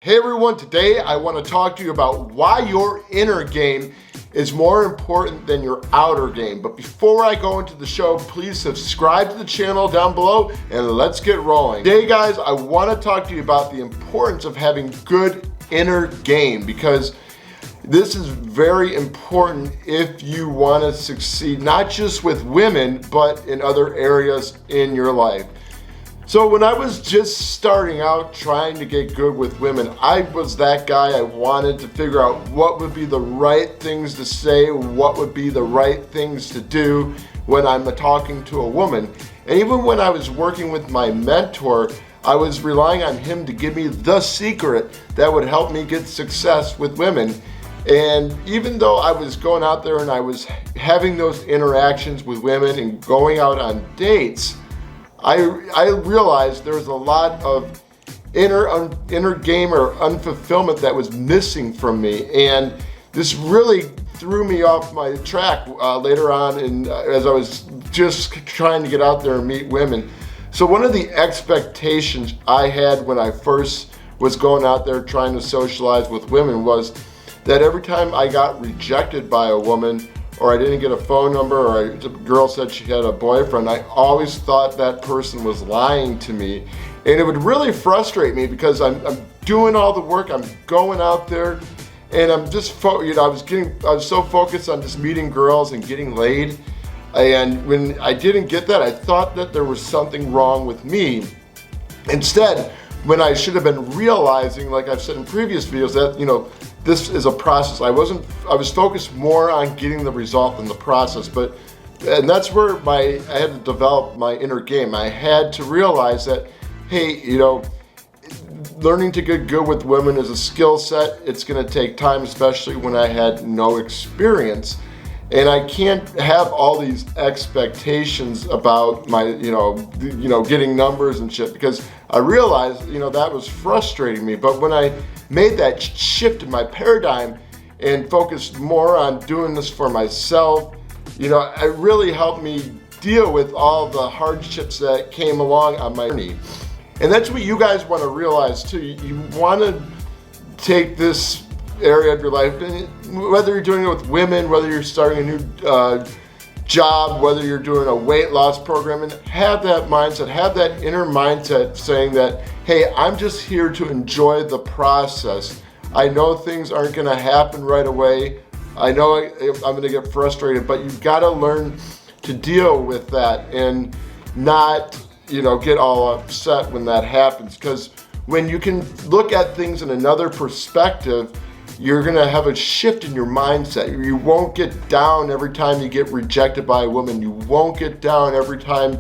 Hey everyone, today I want to talk to you about why your inner game is more important than your outer game. But before I go into the show, please subscribe to the channel down below and let's get rolling. Today guys, I want to talk to you about the importance of having good inner game, because this is very important if you want to succeed, not just with women, but in other areas in your life. So when I was just starting out trying to get good with women, I was that guy. I wanted to figure out what would be the right things to say, what would be the right things to do when I'm talking to a woman. And even when I was working with my mentor, I was relying on him to give me the secret that would help me get success with women. And even though I was going out there and I was having those interactions with women and going out on dates, I realized there was a lot of inner game or unfulfillment that was missing from me, and this really threw me off my track later on, and as I was just trying to get out there and meet women. So one of the expectations I had when I first was going out there trying to socialize with women was that every time I got rejected by a woman, or I didn't get a phone number, or a girl said she had a boyfriend, I always thought that person was lying to me. And it would really frustrate me because I'm doing all the work, I'm going out there, and I'm just, I was so focused on just meeting girls and getting laid. And when I didn't get that, I thought that there was something wrong with me. Instead, when I should have been realizing, like I've said in previous videos, that, this is a process. I was focused more on getting the result than the process, and that's where I had to develop my inner game. I had to realize that, hey, learning to get good with women is a skill set. It's gonna take time, especially when I had no experience. And I can't have all these expectations about my, getting numbers and shit, because I realized, that was frustrating me. But when I made that shift in my paradigm and focused more on doing this for myself, it really helped me deal with all the hardships that came along on my journey. And that's what you guys want to realize too. You want to take this area of your life, whether you're doing it with women, whether you're starting a new job, whether you're doing a weight loss program, and have that mindset, have that inner mindset saying that, hey, I'm just here to enjoy the process. I know things aren't going to happen right away. I know I'm going to get frustrated, but you've got to learn to deal with that and not, get all upset when that happens. Because when you can look at things in another perspective, you're gonna have a shift in your mindset. You won't get down every time you get rejected by a woman. You won't get down every time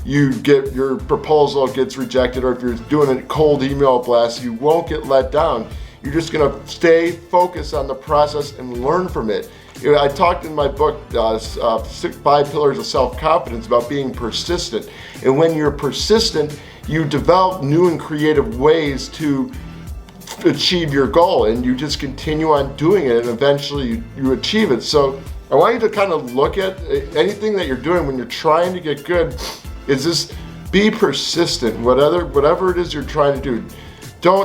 your proposal gets rejected, or if you're doing a cold email blast, you won't get let down. You're just gonna stay focused on the process and learn from it. I talked in my book, 5 Pillars of Self-Confidence, about being persistent. And when you're persistent, you develop new and creative ways to achieve your goal, and you just continue on doing it, and eventually you achieve it. So I want you to kind of look at anything that you're doing when you're trying to get good, is just be persistent, whatever it is you're trying to do.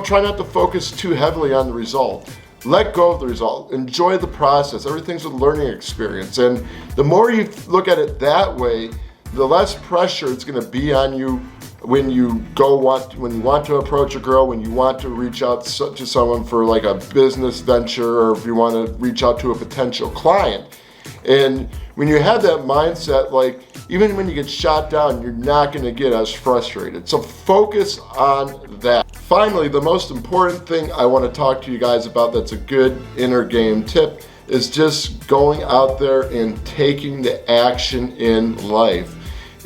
Try not to focus too heavily on the result. Let go of the result. Enjoy the process. Everything's a learning experience, and the more you look at it that way, the less pressure it's going to be on you when you want to approach a girl, when you want to reach out to someone for like a business venture, or if you want to reach out to a potential client. And when you have that mindset, like even when you get shot down, you're not going to get as frustrated. So focus on that. Finally, the most important thing I want to talk to you guys about that's a good inner game tip is just going out there and taking the action in life.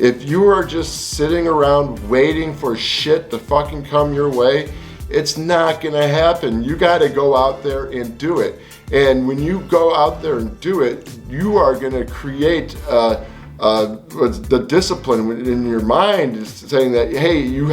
If you are just sitting around waiting for shit to fucking come your way, it's not gonna happen. You gotta go out there and do it. And when you go out there and do it, you are gonna create the discipline in your mind is saying that, hey, you're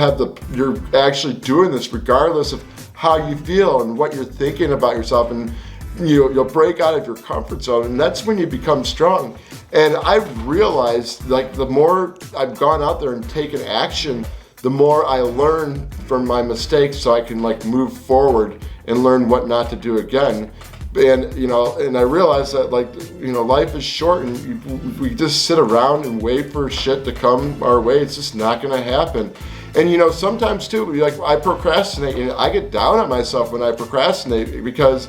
actually doing this regardless of how you feel and what you're thinking about yourself, and you'll break out of your comfort zone, and that's when you become strong. And I've realized, like, the more I've gone out there and taken action, the more I learn from my mistakes so I can like move forward and learn what not to do again. And you know, and I realize that like, you know, life is short, and we just sit around and wait for shit to come our way. It's just not gonna happen. And you know, sometimes too, like I procrastinate, and I get down on myself when I procrastinate, because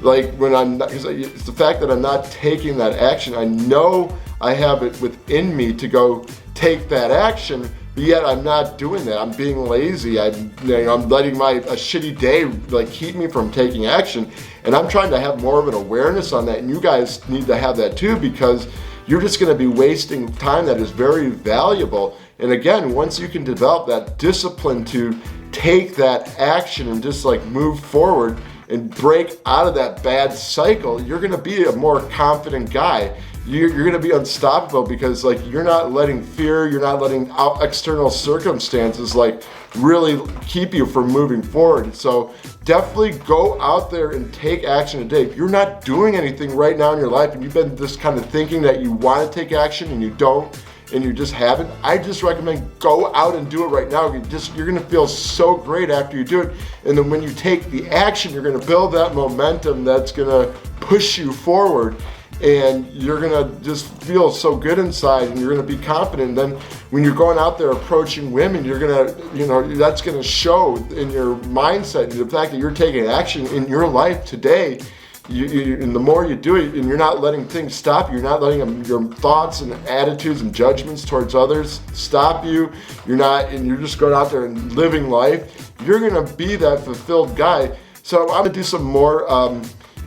like when I'm not, because it's the fact that I'm not taking that action. I know I have it within me to go take that action, but yet I'm not doing that. I'm being lazy. I'm letting a shitty day like keep me from taking action. And I'm trying to have more of an awareness on that. And you guys need to have that too, because you're just going to be wasting time that is very valuable. And again, once you can develop that discipline to take that action and just like move forward and break out of that bad cycle, you're going to be a more confident guy. You're going to be unstoppable, because like you're not letting fear, you're not letting external circumstances like really keep you from moving forward. So definitely go out there and take action today. If you're not doing anything right now in your life, and you've been just kind of thinking that you want to take action and you don't, and you just haven't, I just recommend go out and do it right now. You're gonna feel so great after you do it. And then when you take the action, you're gonna build that momentum that's gonna push you forward. And you're gonna just feel so good inside, and you're gonna be confident. And then when you're going out there approaching women, you're gonna, you know, that's gonna show in your mindset, and the fact that you're taking action in your life today. And the more you do it, and you're not letting things stop you, you're not letting your thoughts and attitudes and judgments towards others stop you. And you're just going out there and living life. You're gonna be that fulfilled guy. So I'm gonna do some more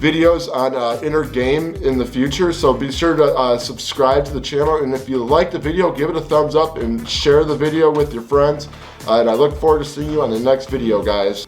videos on inner game in the future, so be sure to subscribe to the channel, and if you like the video, give it a thumbs up and share the video with your friends, and I look forward to seeing you on the next video, guys.